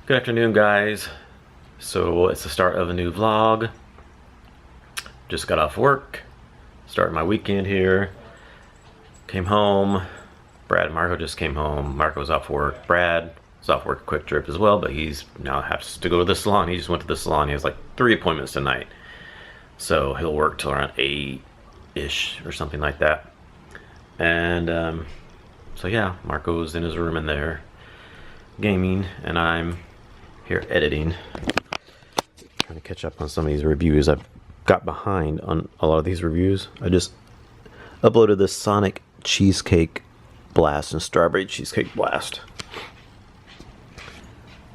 Good afternoon, guys. So it's the start of a new vlog. Just got off work, starting my weekend here. Came home. Brad and Marco just came home. Marco was off work. Brad was off work, quick trip as well, but he's now has to go to the salon. He just went to the salon. He has like 3 appointments tonight. So he'll work till around 8-ish or something like that. And so yeah, Marco's in his room in there gaming, and I'm here editing, trying to catch up on some of these reviews. I've got behind on a lot of these reviews. I just uploaded this Sonic Cheesecake Blast and Strawberry Cheesecake Blast.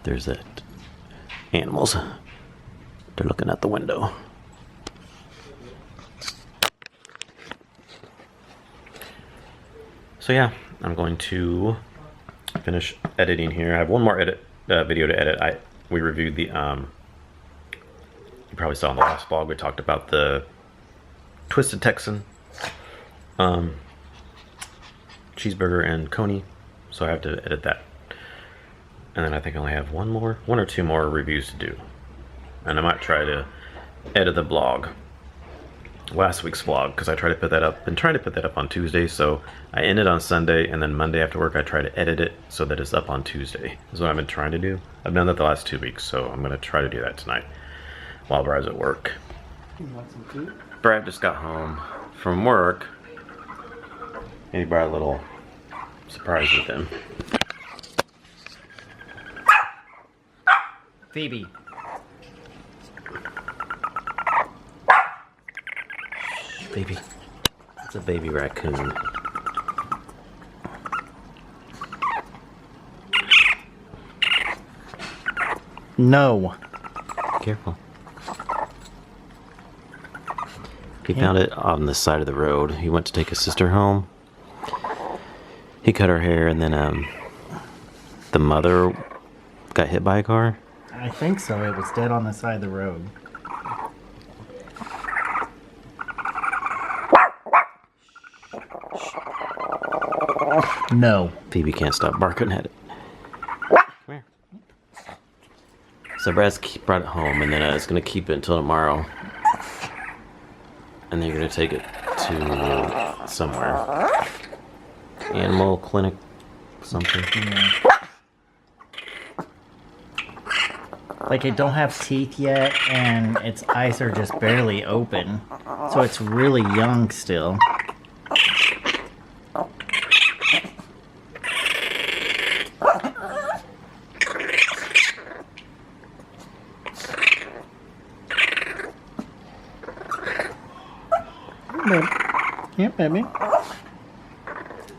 There's that animals. They're looking out the window. So yeah, I'm going to finish editing here. I have one more video to edit. We reviewed the you probably saw in the last vlog we talked about the Twisted Texan cheeseburger and coney, so I have to edit that. And then I think I only have one or two more reviews to do, and I might try to edit the vlog, last week's vlog, because I tried to put that up, been trying to put that up on Tuesday, so I ended on Sunday, and then Monday after work I try to edit it so that it's up on Tuesday. Is what I've been trying to do. I've done that the last 2 weeks, so I'm going to try to do that tonight while Brad's at work. You want some food? Brad just got home from work, and he brought a little surprise with him. Phoebe. Baby. It's a baby raccoon. No. Careful. He found it on the side of the road. He went to take his sister home. He cut her hair, and then the mother got hit by a car. I think so. It was dead on the side of the road. No. Phoebe can't stop barking at it. Come here. So Brad's brought it home, and then it's going to keep it until tomorrow. And then you're going to take it to somewhere. Animal clinic, something. Yeah. Like, it don't have teeth yet, and its eyes are just barely open. So it's really young still. Yeah, baby.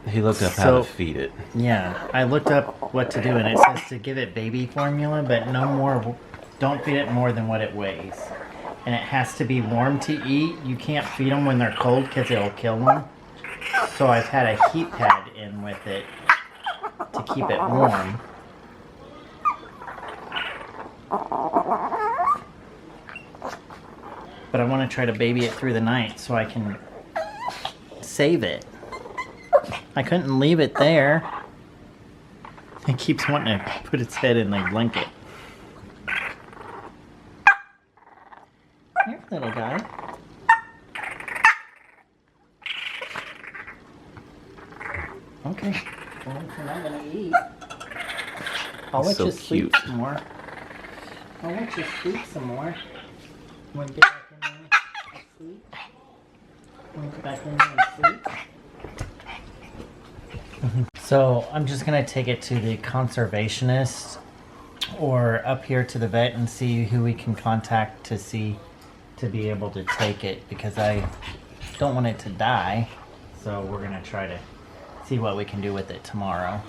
He looked up how to feed it. Yeah, I looked up what to do, and it says to give it baby formula, but no more. Don't feed it more than what it weighs, and it has to be warm to eat. You can't feed them when they're cold because it'll kill them. So I've had a heat pad in with it to keep it warm. But I want to try to baby it through the night so I can save it. I couldn't leave it there. It keeps wanting to put its head in the blanket. Here, little guy. Okay. Well, if you're not gonna eat, I'll let you sleep some more. I'll let you sleep some more. Want to get back in there and sleep? Want to get back in there and sleep? So I'm just gonna take it to the conservationist or up here to the vet and see who we can contact to be able to take it, because I don't want it to die. So we're gonna try to see what we can do with it tomorrow.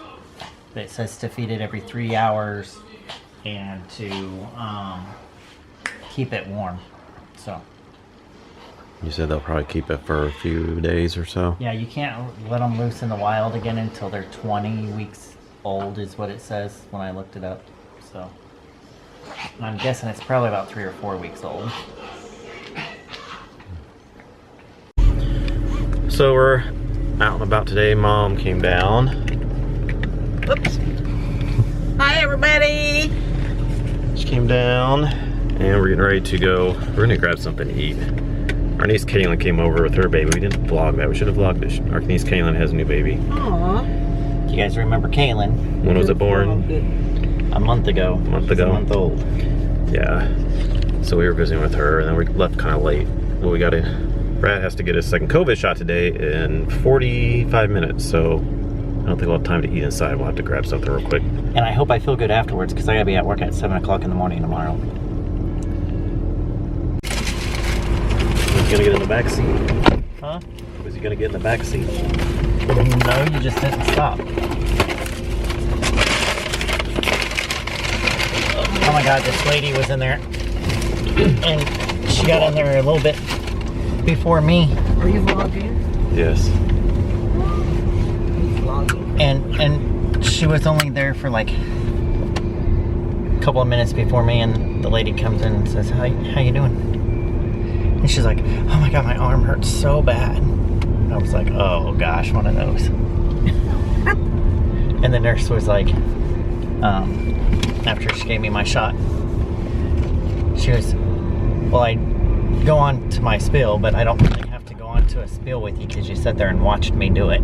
But it says to feed it every 3 hours and to keep it warm. So. You said they'll probably keep it for a few days or so? Yeah, you can't let them loose in the wild again until they're 20 weeks old is what it says when I looked it up. So, and I'm guessing it's probably about 3 or 4 weeks old. So we're out and about today. Mom came down. Oops. Hi everybody. came down and we're getting ready to go. We're gonna grab something to eat. Our niece Kaylin came over with her baby. We didn't vlog that. We should have vlogged it. Our niece Kaylin has a new baby. Aww. You guys remember Kaylin? When was it born? A month ago. A month She's ago. A month old. Yeah. So we were visiting with her and then we left kind of late. Well, Brad has to get his second COVID shot today in 45 minutes. So I don't think we'll have time to eat inside. We'll have to grab something real quick. And I hope I feel good afterwards because I gotta be at work at 7 o'clock in the morning tomorrow. He's gonna get in the back seat. Huh? Was he gonna get in the back seat? No, you just didn't stop. Oh my god, this lady was in there. And she got in there a little bit before me. Are you vlogging? Yes. He's vlogging. And she was only there for like a couple of minutes before me, and the lady comes in and says, how you doing? And she's like, oh my god, my arm hurts so bad. I was like, oh gosh, one of those. And the nurse was like, after she gave me my shot, she was, well, I go on to my spill, but I don't really have to go on to a spill with you because you sat there and watched me do it.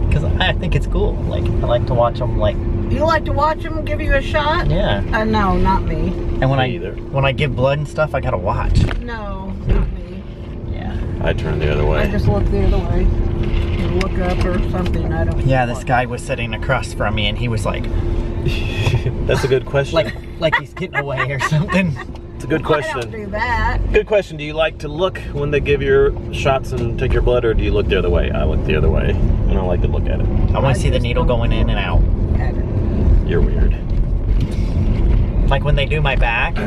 Because I think it's cool. Like, I like to watch them, like... You like to watch him give you a shot? Yeah. No, not me. And when Me either. when I give blood and stuff, I gotta watch. No, not me. Yeah. I turned the other way. I just look the other way. You look up or something. I don't. Yeah, this guy was sitting across from me, and he was like... That's a good question. like he's getting away or something. It's a good I question. don't do that. Good question. Do you like to look when they give your shots and take your blood, or do you look the other way? I look the other way, and I like to look at it. I want to see the needle going in and out. You're weird. Like when they do my back,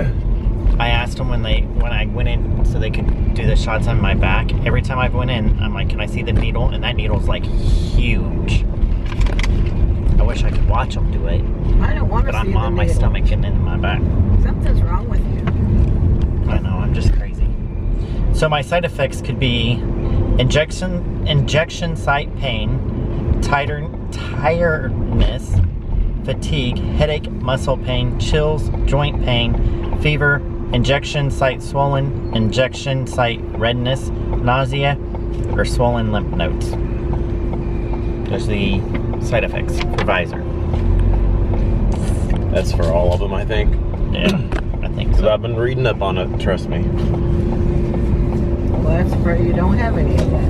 I asked them when I went in so they could do the shots on my back. Every time I went in, I'm like, can I see the needle? And that needle's like huge. I wish I could watch them do it, I don't want to but see I'm on my needle. stomach and in my back. Something's wrong with you. I know, I'm just crazy. So my side effects could be injection site pain, tiredness, fatigue, headache, muscle pain, chills, joint pain, fever, injection site swollen, injection site redness, nausea, or swollen lymph nodes. Those are the side effects for Visor. That's for all of them, I think. Yeah, I think Because so. I've been reading up on it, trust me. Well, that's pray you don't have any of that.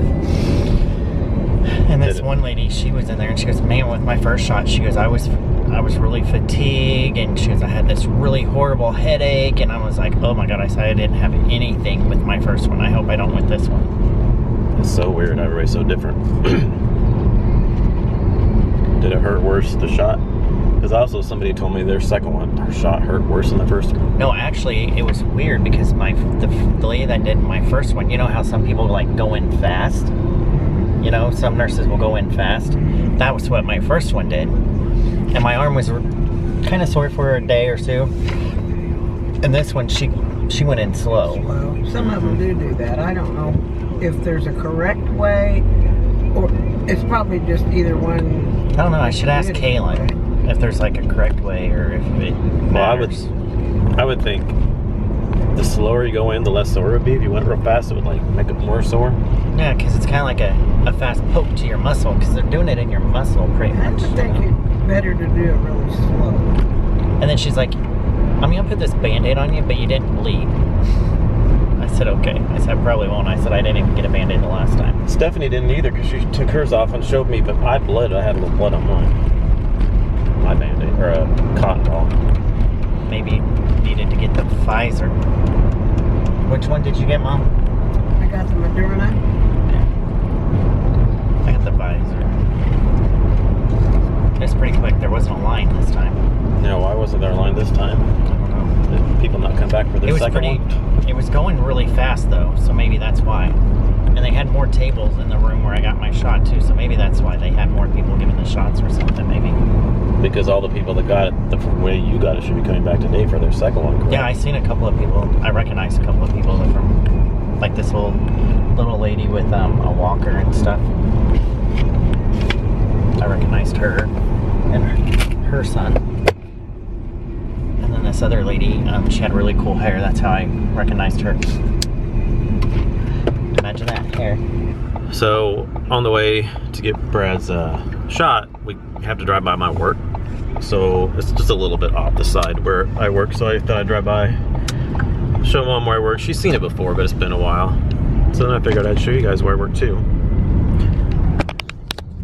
And this Did it? one lady, she was in there and she goes, man, with my first shot, she goes, I was really fatigued, and she goes, I had this really horrible headache, and I was like, oh my god, I said I didn't have anything with my first one. I hope I don't with this one. It's so weird. Everybody's so different. Did it hurt worse, the shot? Because also somebody told me their second one, her shot hurt worse than the first one. No, actually, it was weird because the lady that did my first one, you know how some people like go in fast? You know, some nurses will go in fast. That was what my first one did. And my arm was kind of sore for a day or two. And this one, she went in slow. Well, some of them do that. I don't know if there's a correct way, or it's probably just either one. I don't know, I should ask Kaylin if there's like a correct way or if it matters. I would think the slower you go in, the less sore it would be. If you went real fast, it would like make it more sore. Yeah, because it's kind of like a fast poke to your muscle, because they're doing it in your muscle pretty I much. would think it's better to do it really slow. And then she's like, I'm gonna put this Band-Aid on you, but you didn't bleed. I said, okay. I said, I probably won't. I said, I didn't even get a Band-Aid the last time. Stephanie didn't either because she took hers off and showed me, but I bled. I had a little blood on mine. My Band-Aid, or a cotton ball. Maybe needed to get the Pfizer. Which one did you get, Mom? I got the Moderna. I got the Pfizer. It's pretty quick. There wasn't a line this time. Now, why wasn't there a line this time? I don't know. Did people not come back for their second one? It was going really fast though, so maybe that's why. And they had more tables in the room where I got my shot too, so maybe that's why they had more people giving the shots or something, maybe. Because all the people that got it the way you got it should be coming back today for their second one, correct? Yeah, I seen a couple of people. I recognized a couple of people that from, like this little lady with a walker and stuff. I recognized her and her son. And then this other lady. She had really cool hair. That's how I recognized her. Imagine that hair. So on the way to get Brad's shot, we have to drive by my work. So it's just a little bit off the side where I work. So I thought I'd drive by, show Mom where I work. She's seen it before, but it's been a while. So then I figured I'd show you guys where I work too.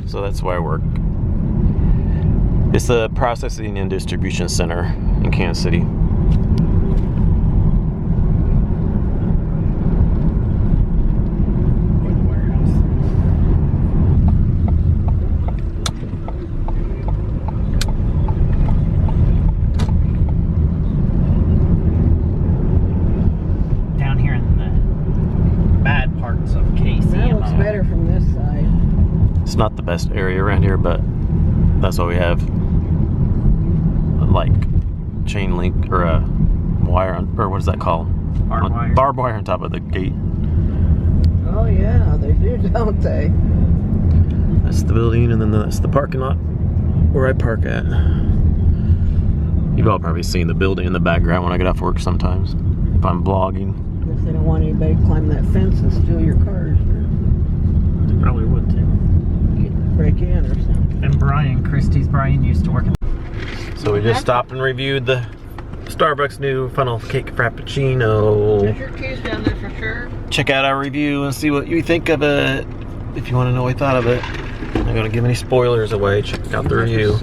So that's where I work. It's a processing and distribution center in Kansas City. Down here in the bad parts of KC. That looks better from this side. It's not the best area around here, but that's what we have. Like chain link or a wire on, or what is that called? Barbed wire. Barbed wire on top of the gate. Oh yeah, they do, don't they? That's the building, and then that's the parking lot where I park at. You've all probably seen the building in the background when I get off work sometimes, if I'm vlogging. If they don't want anybody to climb that fence and steal your cars or They probably would too. break in or something. And Brian, Christie's Brian, used to work in. So we just stopped and reviewed the Starbucks new funnel cake frappuccino. There's your keys down there for sure. Check out our review and see what you think of it. If you want to know what we thought of it. I'm not gonna give any spoilers away. Check out the review.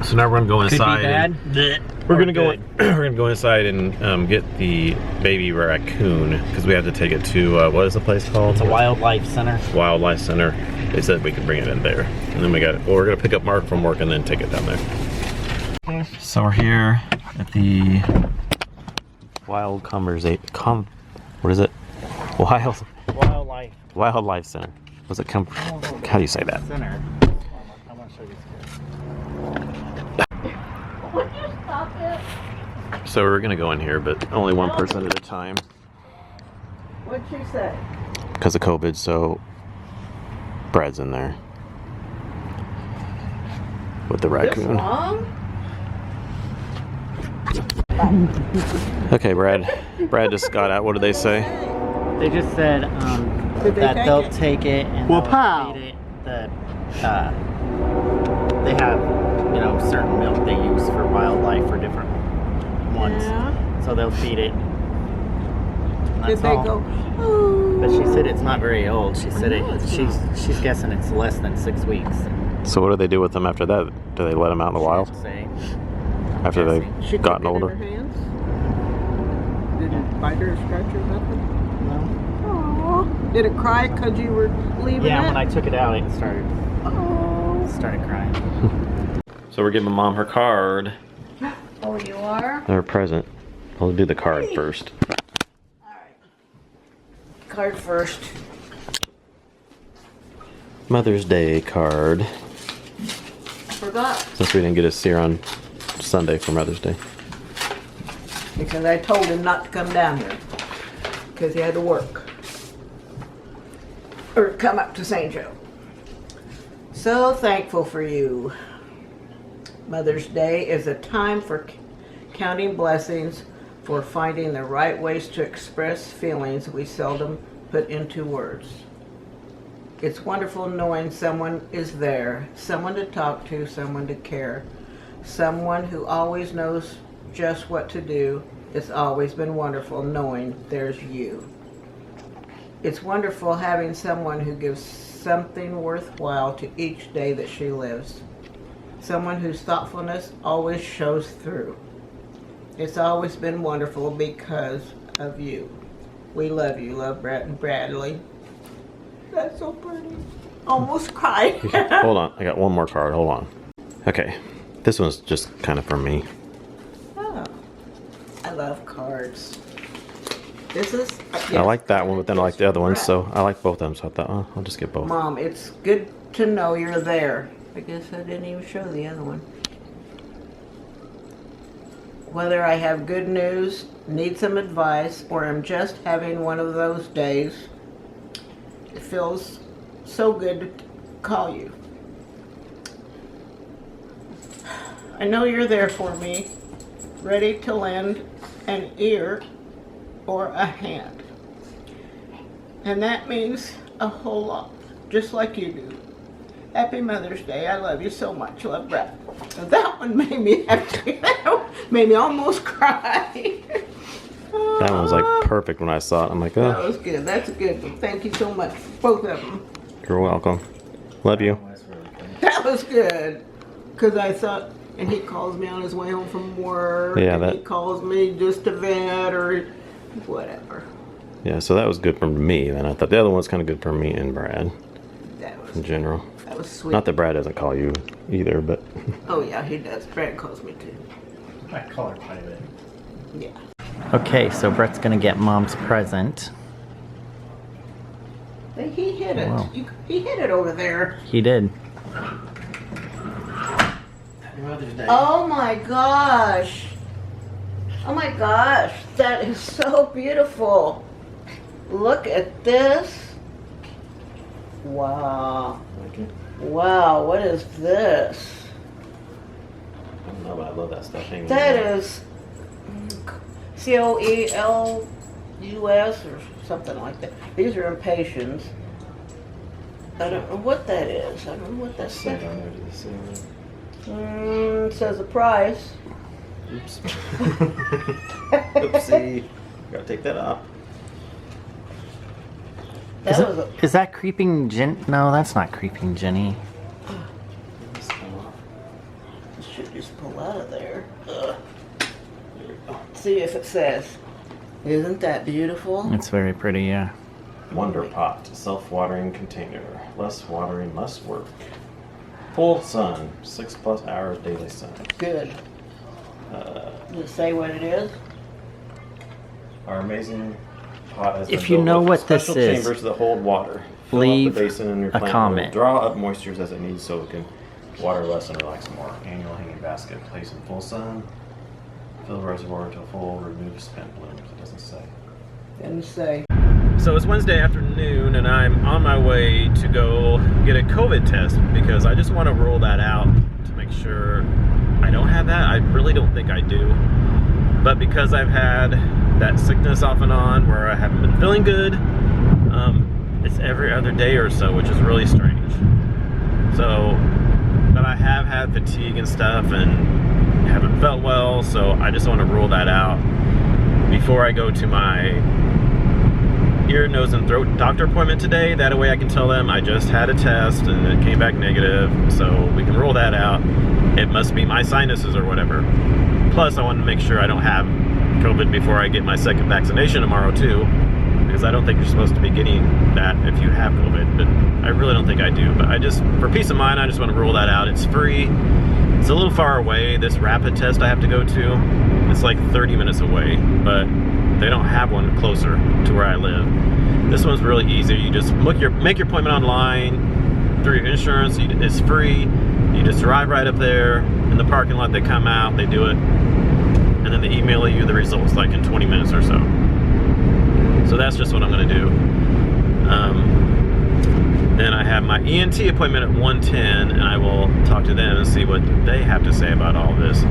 So now we're gonna go inside. Could be bad. We're gonna go. We're gonna go inside and get the baby raccoon because we have to take it to what is the place called? It's a wildlife center. Wildlife Center. They said we could bring it in there, and then we're gonna pick up Mark from work and then take it down there. So we're here at the what is it? Wildlife Center. Was it how do you say that? Center. I want to show you this. Would you stop it? So we're gonna go in here, but only one person at a time What'd she say? because of COVID. So Brad's in there with the This raccoon. long? Okay, Brad just got out. What did they say? They just said Did they that take they'll it? take it and Well, they'll pow. feed it. They have, certain milk they use for wildlife for different ones. Yeah. So they'll feed it. Did That's they all. go, oh. But she said it's not very old. She said know it's she's guessing it's less than 6 weeks. So what do they do with them after that? Do they let them out in the wild Say. after they've She gotten took it in older? her hands? Did it bite her, scratch her, nothing? No. Aww. Did it cry because you were leaving Yeah, it? when I took it out, it started crying. So we're giving Mom her card, Oh, you are? her present. I'll do the card first. Alright. Card first. Mother's Day card. Forgot. Since we didn't get to see her on Sunday for Mother's Day. Because I told him not to come down here. Because he had to work. Or come up to St. Joe. So thankful for you. Mother's Day is a time for counting blessings, for finding the right ways to express feelings we seldom put into words. It's wonderful knowing someone is there, someone to talk to, someone to care, someone who always knows just what to do. It's always been wonderful knowing there's you. It's wonderful having someone who gives something worthwhile to each day that she lives. Someone whose thoughtfulness always shows through. It's always been wonderful because of you. We love you. Love Brett and Bradley. That's so pretty. Almost cried. Hold on, I got one more card. Hold on. Okay, this one's just kind of for me. Oh, I love cards. This is. I like that one, but then I like the other one, so I like both of them. So I thought, oh, I'll just get both. Mom, it's good to know you're there. I guess I didn't even show the other one. Whether I have good news, need some advice, or am just having one of those days, it feels so good to call you. I know you're there for me, ready to lend an ear or a hand. And that means a whole lot, just like you do. Happy Mother's Day. I love you so much. Love, Brett. And that one made me made me almost cry. That one was like perfect when I saw it. I'm like, That oh, was good. That's a good one. Thank you so much, both of them. you're welcome. Love you. That was good. Because I thought, and he calls me on his way home from work. Yeah, and that- he calls me just to vent or whatever. Yeah, so that was good for me. Then I thought the other one was kind of good for me and Brad That was in general. sweet. Not that Brad doesn't call you either, but Oh yeah, he does. Brad calls me too. I call her quite a bit. Yeah. Okay, so Brett's gonna get Mom's present. Hey, he hit it. Wow. He hit it over there. He did. Oh my gosh. Oh my gosh. That is so beautiful. Look at this. Wow. Wow, what is this? I don't know, but I love that stuff hanging That there. is COELUS or something like that. These are impatiens. I don't know what that is. I don't know what that says. It says the price. Oops. Oopsie. Gotta take that off. Is, That was a, is that Creeping Jen? No, that's not Creeping Jenny. should just pull out of there. Ugh. See if it says. Isn't that beautiful? It's very pretty, yeah. Wonder Pot, self-watering container. Less watering, less work. Full sun, 6+ hours daily sun. Good. Does it say what it is? Our amazing pot has If been you built know with what this special is, chambers that hold water. Fill leave up the basin and your a plant comment. will draw up moistures as it needs so it can water less and relax more. Annual hanging basket, place in full sun. Fill the reservoir until full, remove spent blooms. It doesn't say. Didn't say. So it's Wednesday afternoon and I'm on my way to go get a COVID test because I just want to rule that out to make sure I don't have that. I really don't think I do. But because I've had that sickness off and on where I haven't been feeling good, it's every other day or so, which is really strange. So, but I have had fatigue and stuff and haven't felt well, so I just want to rule that out before I go to my ear, nose, and throat doctor appointment today. That way I can tell them I just had a test and it came back negative, so we can rule that out. It must be my sinuses or whatever. Plus, I want to make sure I don't have COVID before I get my second vaccination tomorrow too, because I don't think you're supposed to be getting that if you have COVID, but I really don't think I do. But I just, for peace of mind, I just want to rule that out. It's free. It's a little far away, this rapid test I have to go to. It's like 30 minutes away, but they don't have one closer to where I live. This one's really easy. You just make your appointment online through your insurance. It's free. You just drive right up there in the parking lot. They come out, they do it, and then they email you the results like in 20 minutes or so. So that's just what I'm going to do. Then I have my ENT appointment at 1:10, and I will talk to them and see what they have to say about all this.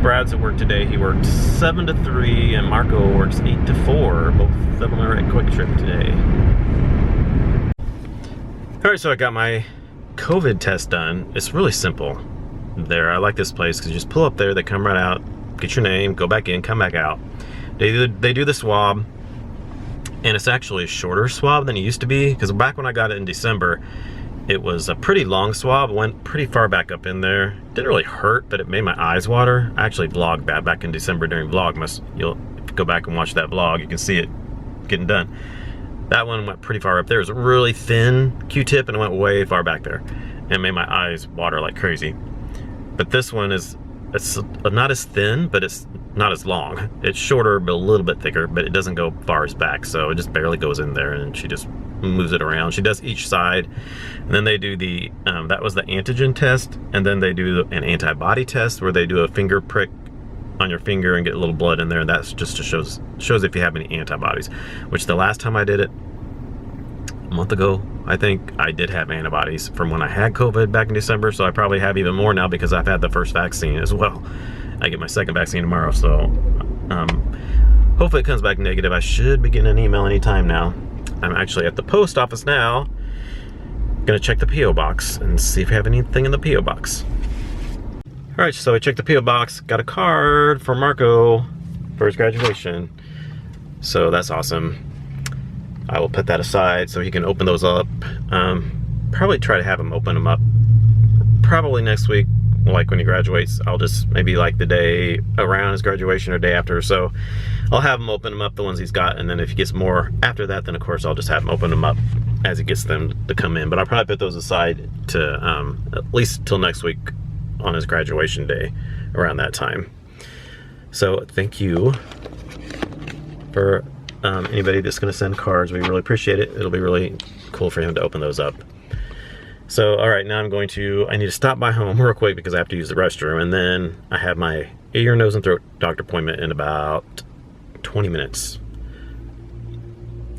Brad's at work today. He worked 7 to 3, and Marco works 8 to 4. Both of them are at Quick Trip today. All right, so I got my COVID test done. It's really simple. There, I like this place because you just pull up there, they come right out, get your name, go back in, come back out. They do the swab, and it's actually a shorter swab than it used to be, because back when I got it in December, it was a pretty long swab, went pretty far back up in there. Didn't really hurt, but it made my eyes water. I actually vlogged that back in December during Vlogmas. If you go back and watch that vlog, you can see it getting done. That one went pretty far up there. It was a really thin Q-tip and it went way far back there and made my eyes water like crazy. But this one it's not as thin, but it's not as long. It's shorter, but a little bit thicker, but it doesn't go far as back, so it just barely goes in there, and she just moves it around. She does each side, and then they do the, that was the antigen test, and then they do an antibody test where they do a finger prick on your finger and get a little blood in there, and that's just to shows if you have any antibodies, which the last time I did it, a month ago, I think, I did have antibodies from when I had COVID back in December, so I probably have even more now because I've had the first vaccine as well. I get my second vaccine tomorrow, so hopefully it comes back negative. I should be getting an email anytime now. I'm actually at the post office now. Gonna check the P.O. box and see if we have anything in the P.O. box. All right, so I checked the P.O. box, got a card for Marco for his graduation. So that's awesome. I will put that aside so he can open those up. Probably try to have him open them up probably next week, like when he graduates. I'll just maybe like the day around his graduation or day after. So I'll have him open them up, the ones he's got, and then if he gets more after that, then of course I'll just have him open them up as he gets them to come in. But I'll probably put those aside to at least till next week on his graduation day around that time. So thank you for anybody that's going to send cards. We really appreciate it. It'll be really cool for him to open those up. So, all right, now I need to stop by home real quick because I have to use the restroom, and then I have my ear, nose, and throat doctor appointment in about 20 minutes.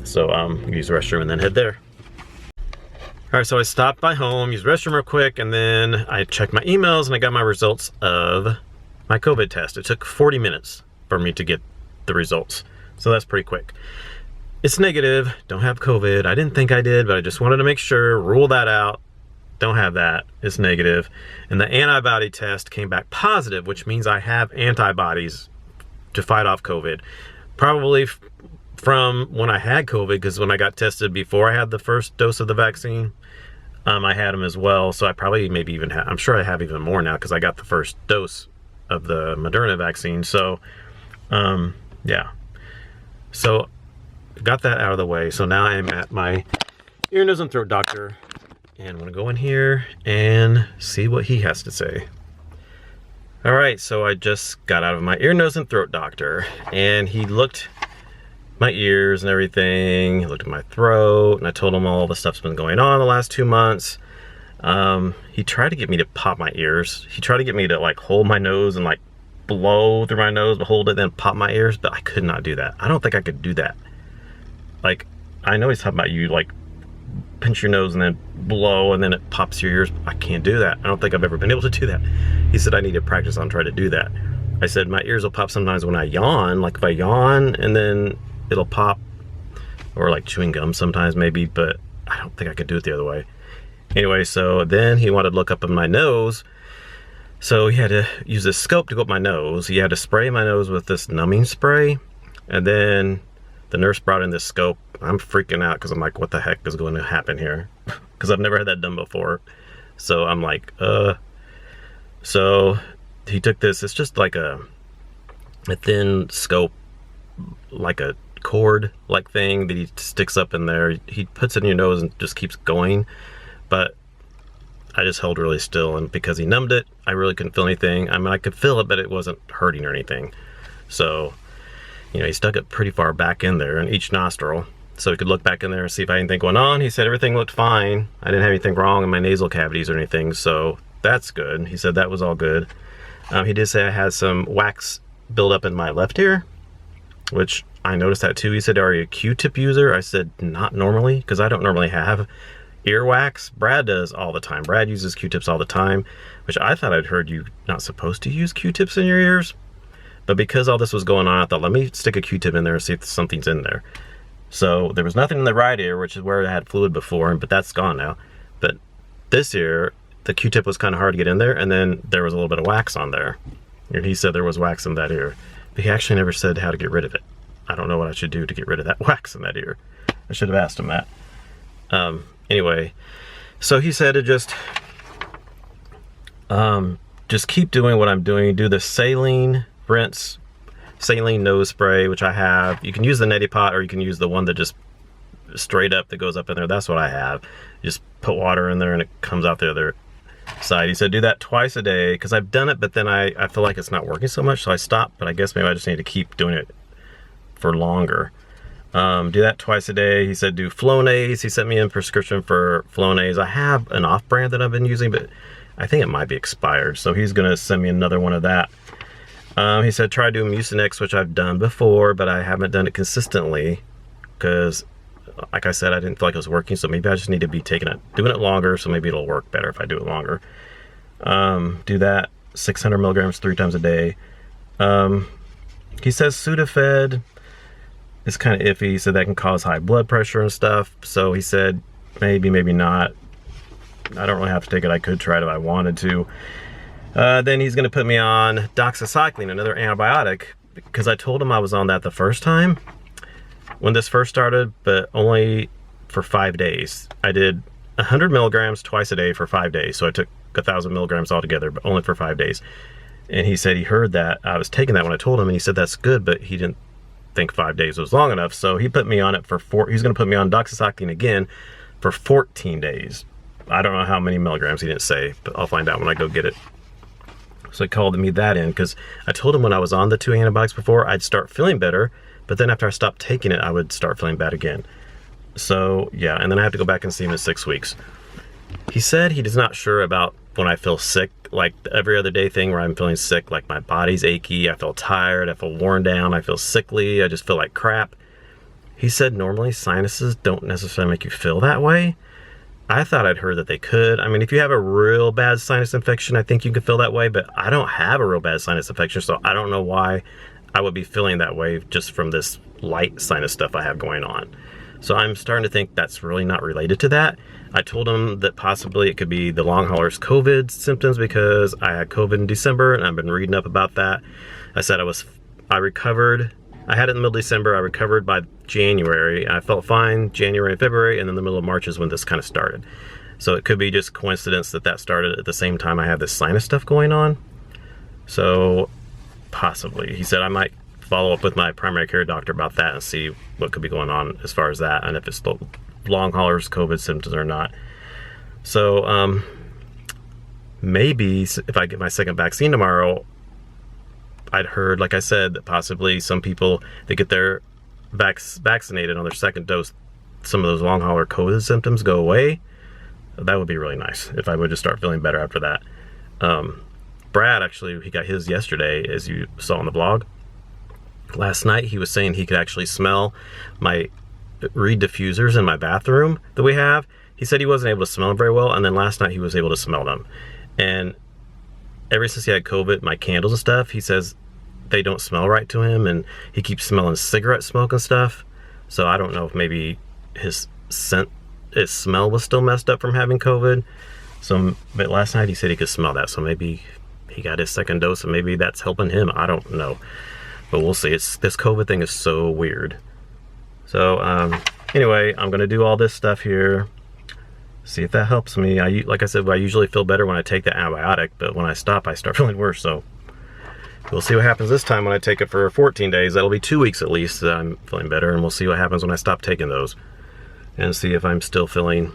So, use the restroom and then head there. All right, so I stopped by home, used the restroom real quick, and then I checked my emails and I got my results of my COVID test. It took 40 minutes for me to get the results. So that's pretty quick. It's negative, don't have COVID. I didn't think I did, but I just wanted to make sure, rule that out. Don't have that, it's negative. And the antibody test came back positive, which means I have antibodies to fight off COVID. Probably from when I had COVID, because when I got tested before I had the first dose of the vaccine, I had them as well. So I probably maybe even have, I'm sure I have even more now because I got the first dose of the Moderna vaccine. So, yeah. So got that out of the way. So now I'm at my ear, nose, and throat doctor. And I'm gonna go in here and see what he has to say. All right, so I just got out of my ear, nose, and throat doctor, and he looked my ears and everything. He looked at my throat, and I told him all the stuff's been going on the last 2 months. He tried to get me to pop my ears. He tried to get me to like hold my nose and like blow through my nose, but hold it, then pop my ears, but I could not do that. I don't think I could do that. Like, I know he's talking about you like pinch your nose and then blow and then it pops your ears. I can't do that. I don't think I've ever been able to do that. He said I need to practice on trying to do that. I said my ears will pop sometimes when I yawn, like if I yawn and then it'll pop, or like chewing gum sometimes maybe, but I don't think I could do it the other way. Anyway, so then he wanted to look up in my nose, so he had to use this scope to go up my nose. He had to spray my nose with this numbing spray, and then the nurse brought in this scope. I'm freaking out because I'm like, what the heck is going to happen here? Because I've never had that done before. So I'm like, So he took this, it's just like a thin scope, like a cord like thing that he sticks up in there. He puts it in your nose and just keeps going. But I just held really still, and because he numbed it, I really couldn't feel anything. I mean, I could feel it, but it wasn't hurting or anything. So, you know, he stuck it pretty far back in there in each nostril, so he could look back in there and see if I had anything going on. He said everything looked fine. I didn't have anything wrong in my nasal cavities or anything, so that's good. He said that was all good. He did say I had some wax build up in my left ear, which I noticed that too. He said, are you a Q-tip user? I said, not normally, because I don't normally have earwax. Brad does all the time. Brad uses Q-tips all the time, which I thought I'd heard you not supposed to use Q-tips in your ears. But because all this was going on, I thought, let me stick a Q-tip in there and see if something's in there. So there was nothing in the right ear, which is where I had fluid before, but that's gone now. But this ear, the Q-tip was kind of hard to get in there, and then there was a little bit of wax on there. And he said there was wax in that ear, but he actually never said how to get rid of it. I don't know what I should do to get rid of that wax in that ear. I should have asked him that. Anyway, so he said to just keep doing what I'm doing. Do the saline rinse, saline nose spray, which I have. You can use the neti pot, or you can use the one that just straight up that goes up in there. That's what I have. You just put water in there and it comes out the other side. He said do that twice a day, because I've done it, but then I feel like it's not working so much, so I stopped. But I guess maybe I just need to keep doing it for longer. Do that twice a day. He said do Flonase. He sent me a prescription for Flonase. I have an off-brand that I've been using, but I think it might be expired, so he's gonna send me another one of that. He said try doing Mucinex, which I've done before, but I haven't done it consistently because, like I said, I didn't feel like it was working, so maybe I just need to be doing it longer, so maybe it'll work better if I do it longer. Do that 600 milligrams 3 times a day. He says Sudafed is kind of iffy. He said that can cause high blood pressure and stuff. So he said maybe, maybe not. I don't really have to take it. I could try it if I wanted to. Then he's going to put me on doxycycline, another antibiotic, because I told him I was on that the first time when this first started, but only for 5 days. I did 100 milligrams twice a day for 5 days. So I took 1,000 milligrams altogether, but only for 5 days. And he said he heard that I was taking that when I told him, and he said that's good, but he didn't think 5 days was long enough. So he put me on it for he's going to put me on doxycycline again for 14 days. I don't know how many milligrams, he didn't say, but I'll find out when I go get it. So he called me that in because I told him when I was on the 2 antibiotics before, I'd start feeling better, but then after I stopped taking it, I would start feeling bad again. So yeah, and then I have to go back and see him in 6 weeks. He said he is not sure about when I feel sick, like the every other day thing where I'm feeling sick, like my body's achy, I feel tired, I feel worn down, I feel sickly, I just feel like crap. He said normally sinuses don't necessarily make you feel that way. I thought I'd heard that they could. I mean, if you have a real bad sinus infection, I think you can feel that way, but I don't have a real bad sinus infection, so I don't know why I would be feeling that way just from this light sinus stuff I have going on. So I'm starting to think that's really not related to that. I told him that possibly it could be the long hauler's COVID symptoms because I had COVID in December and I've been reading up about that. I said I recovered. I had it in the middle of December. I recovered by January. I felt fine January and February, and then the middle of March is when this kind of started. So it could be just coincidence that that started at the same time I had this sinus stuff going on. So possibly. He said I might follow up with my primary care doctor about that and see what could be going on as far as that and if it's the long haulers COVID symptoms or not. So maybe if I get my second vaccine tomorrow, I'd heard, like I said, that possibly some people that get their vaccinated on their second dose, some of those long hauler COVID symptoms go away. That would be really nice if I would just start feeling better after that. Brad, actually, he got his yesterday, as you saw on the vlog. Last night, he was saying he could actually smell my reed diffusers in my bathroom that we have. He said he wasn't able to smell them very well, and then last night he was able to smell them. And ever since he had COVID, my candles and stuff, he says they don't smell right to him, and he keeps smelling cigarette smoke and stuff. So I don't know if maybe his smell was still messed up from having COVID. So, but last night he said he could smell that, so maybe he got his second dose, and maybe that's helping him. I don't know, but we'll see. This COVID thing is so weird. So anyway, I'm gonna do all this stuff here, see if that helps me. Like I said, I usually feel better when I take the antibiotic, but when I stop, I start feeling worse. So we'll see what happens this time when I take it for 14 days. That'll be 2 weeks at least that I'm feeling better, and we'll see what happens when I stop taking those and see if I'm still feeling.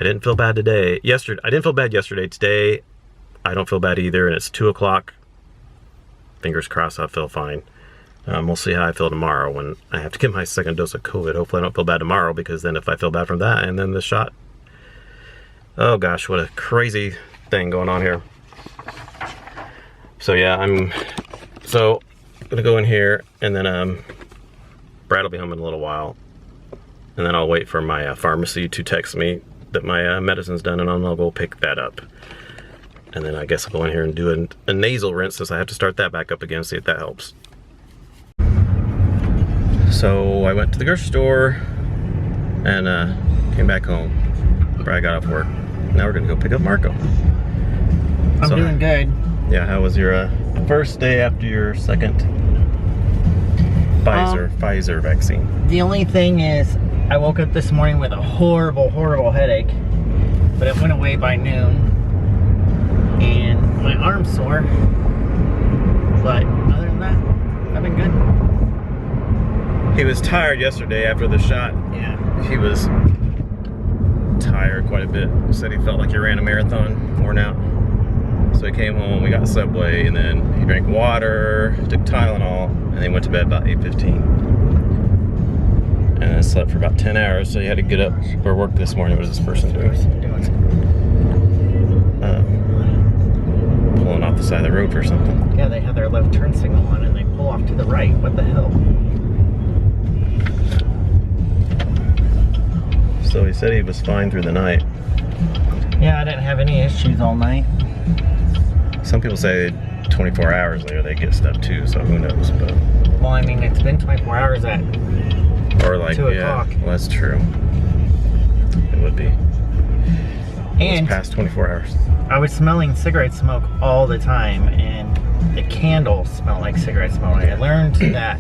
I didn't feel bad today. I didn't feel bad yesterday. Today, I don't feel bad either, and it's 2 o'clock. Fingers crossed I'll feel fine. We'll see how I feel tomorrow when I have to get my second dose of COVID. Hopefully I don't feel bad tomorrow, because then if I feel bad from that and then the shot, oh gosh, what a crazy thing going on here. So yeah, I'm gonna go in here, and then Brad will be home in a little while, and then I'll wait for my pharmacy to text me that my medicine's done, and I'll go pick that up. And then I guess I'll go in here and do a nasal rinse, since I have to start that back up again, see if that helps. So I went to the grocery store and came back home. Brad got off work. Now we're gonna go pick up Marco. I'm doing good. Yeah, how was your first day after your second Pfizer vaccine? The only thing is, I woke up this morning with a horrible, horrible headache, but it went away by noon, and my arm's sore. But other than that, I've been good. He was tired yesterday after the shot. Yeah. He was tired quite a bit. He said he felt like he ran a marathon, worn out. So he came home, we got Subway, and then he drank water, took Tylenol, and then went to bed about 8:15. And then slept for about 10 hours, so he had to get up for work this morning. What is this person doing? Pulling off the side of the road for something. Yeah, they have their left turn signal on and they pull off to the right. What the hell? So he said he was fine through the night. Yeah, I didn't have any issues all night. Some people say 24 hours later they get stuff too, so who knows, but. Well, I mean, it's been 24 hours at Or like, 2 yeah, o'clock. well, that's true. It would be. And it's past 24 hours. I was smelling cigarette smoke all the time, and the candles smell like cigarette smoke. I learned that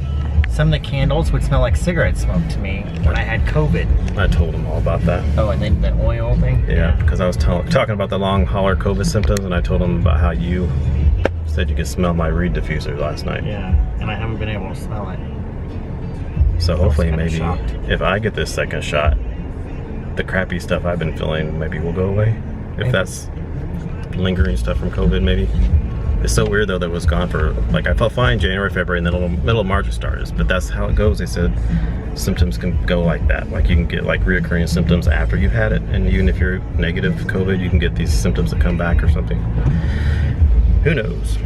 some of the candles would smell like cigarette smoke to me when I had COVID. I told them all about that. Oh, and then the oil thing? Yeah, because I was talking about the long hauler COVID symptoms, and I told them about how you said you could smell my reed diffuser last night. Yeah, and I haven't been able to smell it. So hopefully kinda maybe shocked. if I get this second shot, the crappy stuff I've been feeling maybe will go away. If Maybe. that's lingering stuff from COVID, maybe. It's so weird though that it was gone for, like, I felt fine January, February, and then middle of March it started. But that's how it goes. They said symptoms can go like that. Like you can get like reoccurring symptoms after you've had it, and even if you're negative COVID, you can get these symptoms that come back or something. Who knows?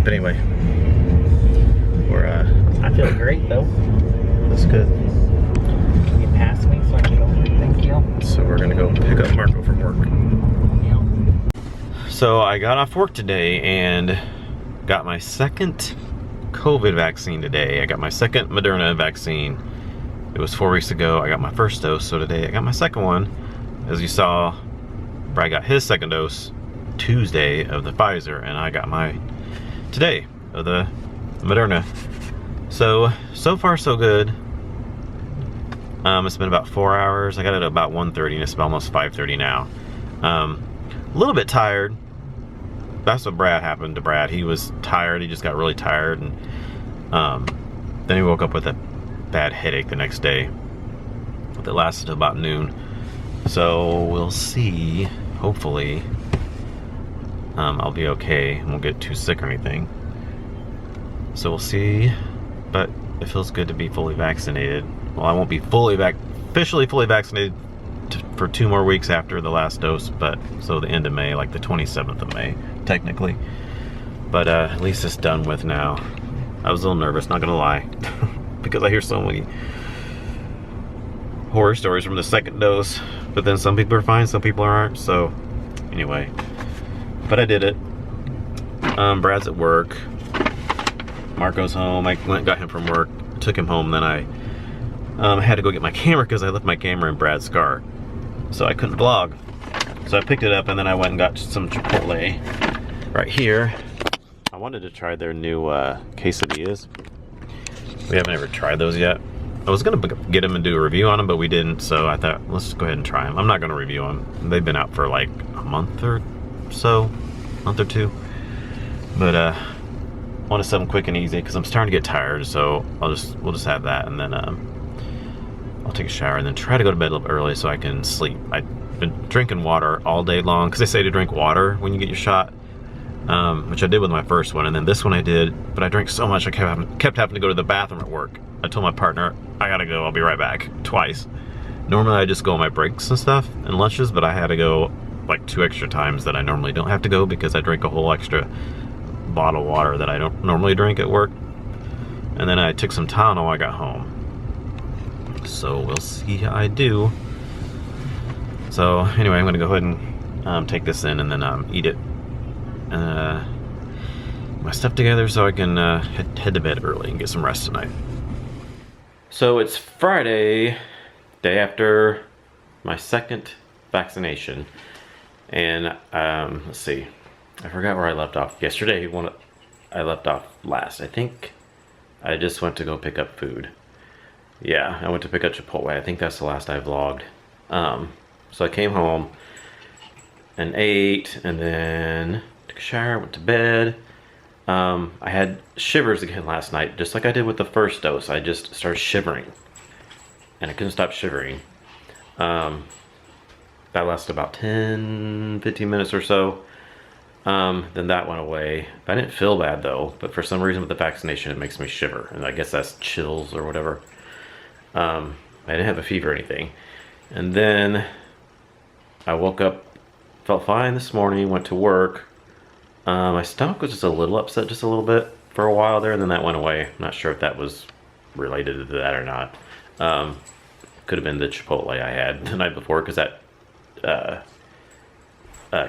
But anyway, we're I feel great though. that's good. Can you pass me so I can go? Thank you. So we're gonna go pick up Marco from work. Yeah. So I got off work today and got my second COVID vaccine today. I got my second Moderna vaccine. It was 4 weeks ago. I got my first dose, so today I got my second one. As you saw, Brad got his second dose Tuesday of the Pfizer, and I got mine today of the Moderna. So far so good. It's been about 4 hours. I got it at about 1:30 and it's almost 5:30 now. A little bit tired. That's what happened to Brad. He was tired. He just got really tired, and then he woke up with a bad headache the next day that lasted about noon. So we'll see. Hopefully I'll be okay and won't get too sick or anything. So we'll see. But it feels good to be fully vaccinated. Well, I won't be officially fully vaccinated for 2 more weeks after the last dose, but so the end of May, like the 27th of May, technically. But at least it's done with now. I was a little nervous, not gonna lie, because I hear so many horror stories from the second dose, but then some people are fine, some people aren't, so anyway. But I did it. Brad's at work. Marco's home. I went and got him from work, took him home, then I had to go get my camera because I left my camera in Brad's car, so I couldn't vlog. So I picked it up and then I went and got some Chipotle right here. I wanted to try their new quesadillas. We haven't ever tried those yet. I was gonna get them and do a review on them, but we didn't, so I thought, let's just go ahead and try them. I'm not gonna review them. They've been out for like a month or so, month or two. But I want to something quick and easy because I'm starting to get tired, so we'll just have that, and then I'll take a shower and then try to go to bed a little early so I can sleep. I've been drinking water all day long because they say to drink water when you get your shot, which I did with my first one, and then this one I did, but I drank so much I kept having to go to the bathroom at work. I told my partner, I gotta go, I'll be right back, twice. Normally I just go on my breaks and stuff and lunches, but I had to go like 2 extra times that I normally don't have to go because I drink a whole extra bottle of water that I don't normally drink at work. And then I took some Tylenol when I got home. So we'll see how I do. So anyway, I'm gonna go ahead and take this in and then eat it. My stuff together so I can head to bed early and get some rest tonight. So it's Friday, day after my second vaccination, and let's see, I forgot where I left off. Yesterday, I left off last. I think I just went to go pick up food. Yeah, I went to pick up Chipotle. I think that's the last I vlogged. So I came home and ate, and then took a shower, went to bed. I had shivers again last night, just like I did with the first dose. I just started shivering, and I couldn't stop shivering. That lasted about 10-15 minutes or so. Then that went away. I didn't feel bad though, but for some reason with the vaccination it makes me shiver, and I guess that's chills or whatever. I didn't have a fever or anything. And then I woke up, felt fine this morning, went to work. My stomach was just a little upset, just a little bit for a while there, and then that went away. I'm not sure if that was related to that or not. Could have been the Chipotle I had the night before, because that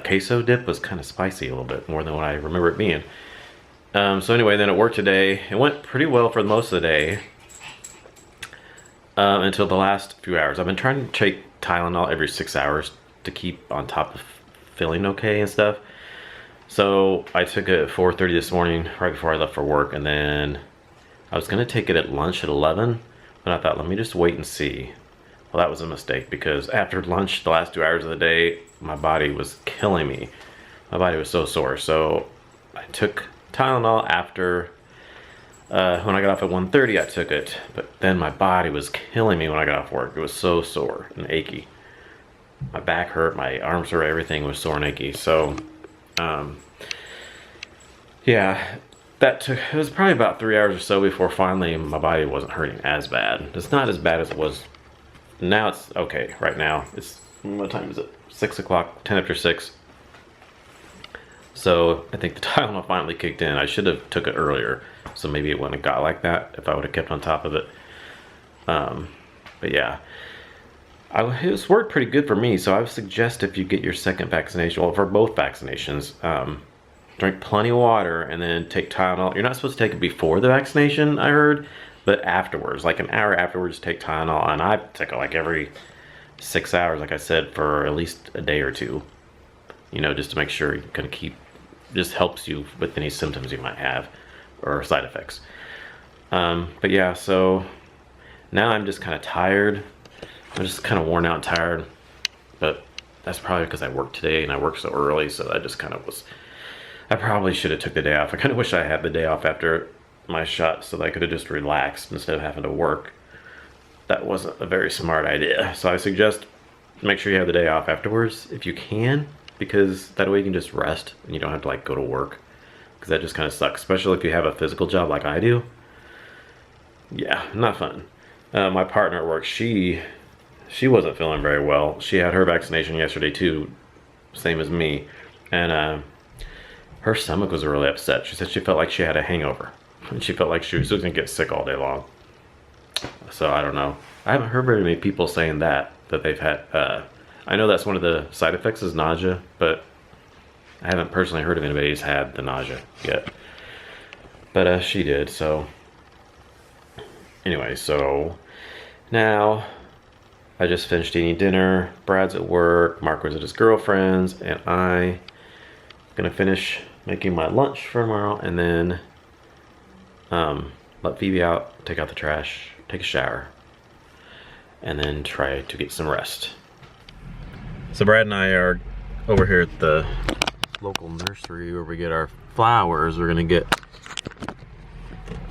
queso dip was kind of spicy a little bit more than what I remember it being. So anyway, then at work today, it went pretty well for most of the day until the last few hours. I've been trying to take Tylenol every 6 hours to keep on top of feeling okay and stuff. So I took it at 4:30 this morning, right before I left for work, and then I was gonna take it at lunch at 11, but I thought, let me just wait and see. Well, that was a mistake, because after lunch, the last 2 hours of the day, my body was killing me. My body was so sore. So I took Tylenol after, when I got off at 1:30, I took it, but then my body was killing me when I got off work. It was so sore and achy. My back hurt, my arms hurt, everything was sore and achy. So, yeah, it was probably about 3 hours or so before finally my body wasn't hurting as bad. It's not as bad as it was. Now it's okay. Right now, what time is it? 6 o'clock, 10 after 6. So I think the Tylenol finally kicked in. I should have took it earlier, so maybe it wouldn't have got like that if I would have kept on top of it. But yeah, it's worked pretty good for me. So I would suggest if you get your second vaccination, well, for both vaccinations, drink plenty of water and then take Tylenol. You're not supposed to take it before the vaccination, I heard, but afterwards, like an hour afterwards, take Tylenol. And I take it like every 6 hours, like I said, for at least a day or two, you know, just to make sure you're gonna just helps you with any symptoms you might have or side effects. But yeah, so now I'm just kind of tired. I'm just kind of worn out and tired, but that's probably because I worked today and I worked so early, so I just kind of I probably should have took the day off. I kind of wish I had the day off after my shot so that I could have just relaxed instead of having to work. That wasn't a very smart idea. So I suggest make sure you have the day off afterwards if you can, because that way you can just rest and you don't have to like go to work, because that just kind of sucks, especially if you have a physical job like I do. Yeah, not fun. My partner at work, she wasn't feeling very well. She had her vaccination yesterday too, same as me, and her stomach was really upset. She said she felt like she had a hangover, and she felt like she was gonna get sick all day long. So I don't know. I haven't heard very many people saying that they've had. I know that's one of the side effects is nausea, but I haven't personally heard of anybody who's had the nausea yet. But she did. So anyway, so now I just finished eating dinner. Brad's at work. Mark was at his girlfriend's, and I gonna finish making my lunch for tomorrow, and then let Phoebe out, take out the trash, take a shower, and then try to get some rest. So Brad and I are over here at the local nursery where we get our flowers. We're gonna get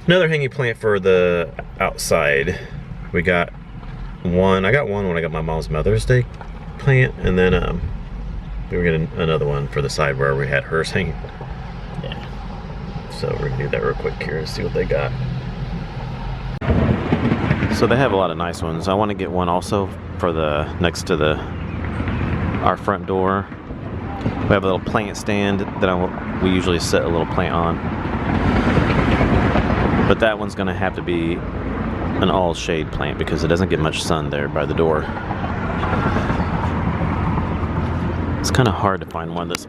another hanging plant for the outside. We got one, I got one when I got my mom's Mother's Day plant, and then we were getting another one for the side where we had hers hanging. Yeah. So we're gonna do that real quick here and see what they got. So they have a lot of nice ones. I want to get one also for the next to our front door. We have a little plant stand that we usually set a little plant on, but that one's gonna have to be an all shade plant because it doesn't get much sun there by the door. It's kind of hard to find one that's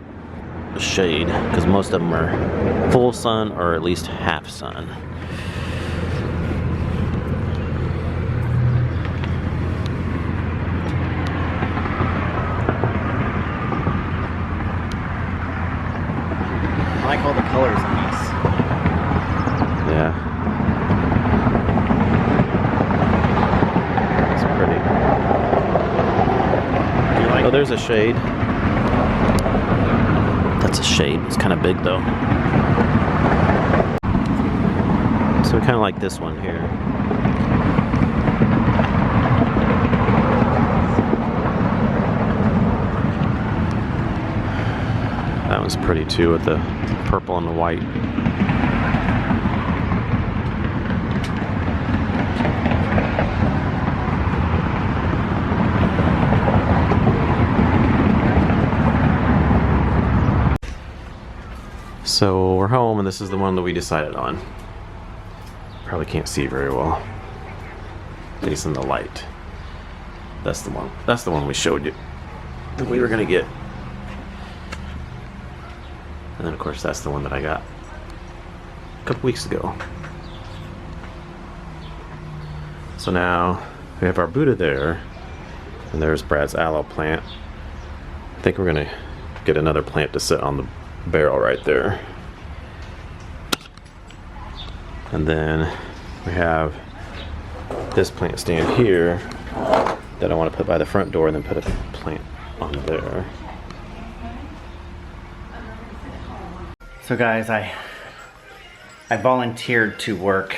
shade because most of them are full sun or at least half sun. I like all the colors in these. Yeah. It's pretty. Do you like Oh, there's a shade. That's a shade. It's kind of big though. So we kind of like this one here. That one's pretty too with the purple and the white. So we're home, and this is the one that we decided on. Probably can't see very well. Facing the light. That's the one. That's the one we showed you that we were gonna get. And then of course that's the one that I got a couple weeks ago. So now we have our Buddha there, and there's Brad's aloe plant. I think we're gonna get another plant to sit on the barrel right there. And then we have this plant stand here that I want to put by the front door, and then put a plant on there. So guys, I volunteered to work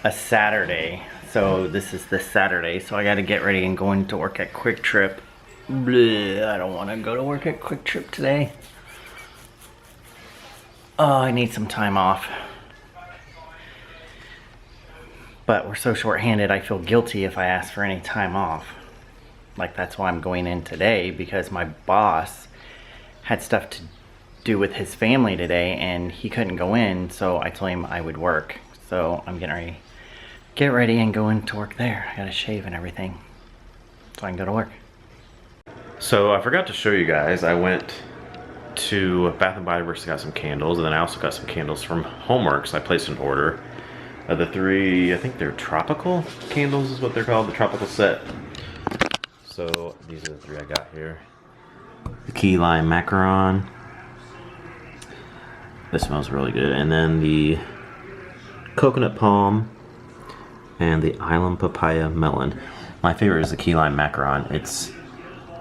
a Saturday. So this is this Saturday, so I gotta get ready and go into work at Quick Trip. Bleh, I don't want to go to work at Quick Trip today. Oh, I need some time off. But we're so short-handed, I feel guilty if I ask for any time off. Like, that's why I'm going in today, because my boss had stuff to do with his family today and he couldn't go in, so I told him I would work. So I'm getting ready and go into work there. I gotta shave and everything so I can go to work. So I forgot to show you guys, I went to Bath & Body Works and got some candles, and then I also got some candles from Homeworks. I placed an order of the 3, I think they're tropical candles is what they're called, the tropical set. So these are the 3 I got here. The key lime macaron. This smells really good. And then the coconut palm and the island papaya melon. My favorite is the key lime macaron. It's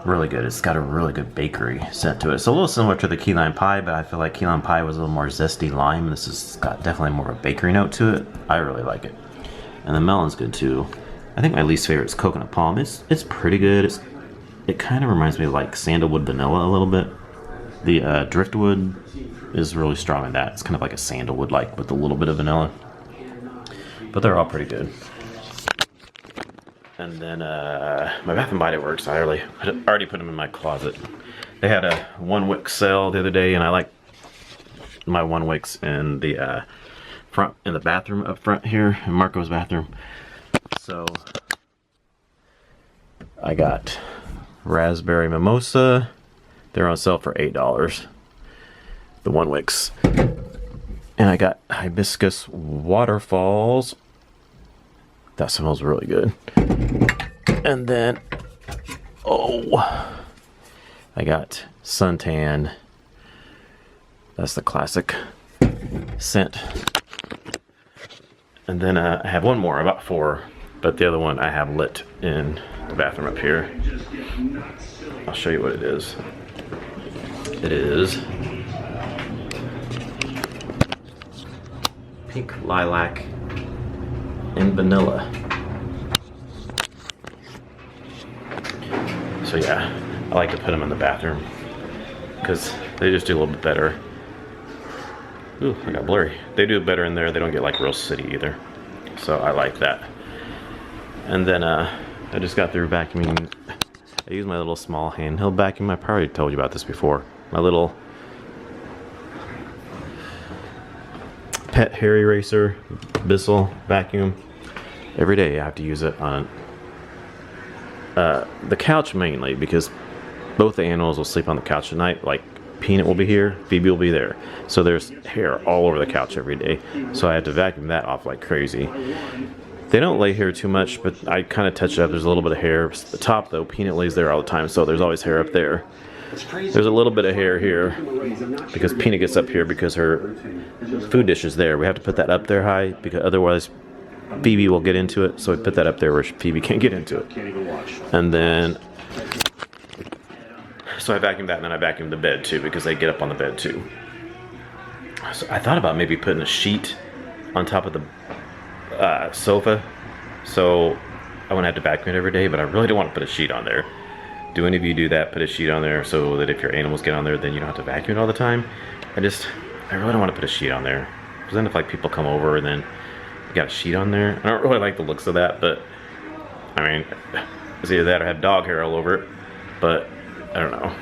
really good. It's got a really good bakery scent to it. It's a little similar to the key lime pie, but I feel like key lime pie was a little more zesty lime. This has got definitely more of a bakery note to it. I really like it. And the melon's good too. I think my least favorite is coconut palm. It's pretty good. It kind of reminds me of like sandalwood vanilla a little bit. The driftwood is really strong in that. It's kind of like a sandalwood like with a little bit of vanilla. But they're all pretty good. And then my Bath & Body Works, I already put them in my closet. They had a 1-wick sale the other day, and I like my 1-wicks in the front, in the bathroom up front here, in Marco's bathroom. So I got raspberry mimosa. They're on sale for $8. The 1-wicks. And I got hibiscus waterfalls. That smells really good. And then, I got suntan. That's the classic scent. And then I have one more, about 4, but the other one I have lit in the bathroom up here. I'll show you what it is. It is pink lilac and vanilla. So yeah, I like to put them in the bathroom because they just do a little bit better. Ooh, I got blurry. They do better in there. They don't get like real city either. So I like that. And then I just got through vacuuming. I use my little small handheld vacuum. I probably told you about this before. My little pet hair eraser Bissell vacuum. Every day I have to use it on the couch mainly because both the animals will sleep on the couch at night. Like Peanut will be here, Phoebe will be there. So there's hair all over the couch every day. So I have to vacuum that off like crazy. They don't lay hair too much, but I kind of touch it up. There's a little bit of hair. At the top though, Peanut lays there all the time, so there's always hair up there. There's a little bit of hair here because Peanut gets up here because her food dish is there. We have to put that up there high because otherwise Phoebe will get into it. So we put that up there where Phoebe can't get into it. And then, so I vacuum that, and then I vacuum the bed too because they get up on the bed too. So I thought about maybe putting a sheet on top of the sofa, so I wouldn't have to vacuum it every day, but I really don't want to put a sheet on there. Do any of you do that? Put a sheet on there so that if your animals get on there, then you don't have to vacuum it all the time. I really don't want to put a sheet on there, because then if like people come over and then you got a sheet on there, I don't really like the looks of that. But I mean, it's either that or have dog hair all over it. But I don't know.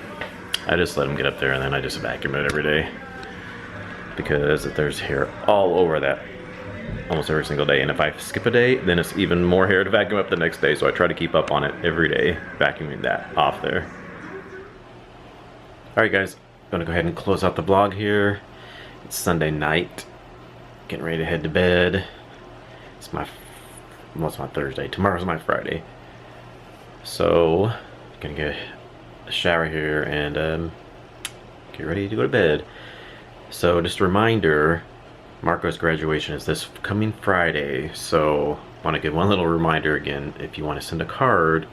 I just let them get up there and then I just vacuum it every day, because if there's hair all over that almost every single day, and if I skip a day, then it's even more hair to vacuum up the next day. So I try to keep up on it every day, vacuuming that off there. Alright guys, gonna go ahead and close out the vlog here. It's Sunday night. Getting ready to head to bed. It's my Thursday. Tomorrow's my Friday. So, gonna get a shower here and get ready to go to bed. So, just a reminder, Marco's graduation is this coming Friday. So, want to give one little reminder again. If you want to send a card,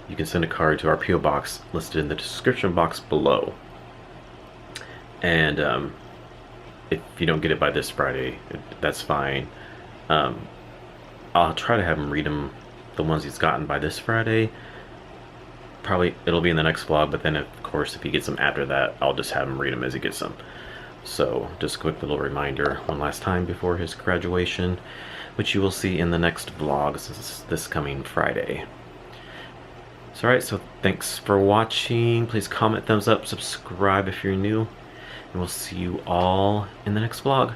you can send a card to our P.O. box listed in the description box below. And if you don't get it by this Friday, that's fine. I'll try to have him read them, the ones he's gotten by this Friday. Probably it'll be in the next vlog, but then of course if he gets them after that, I'll just have him read them as he gets them. So just a quick little reminder one last time before his graduation, which you will see in the next vlog this coming Friday. So alright, so thanks for watching. Please comment, thumbs up, subscribe if you're new, and we'll see you all in the next vlog.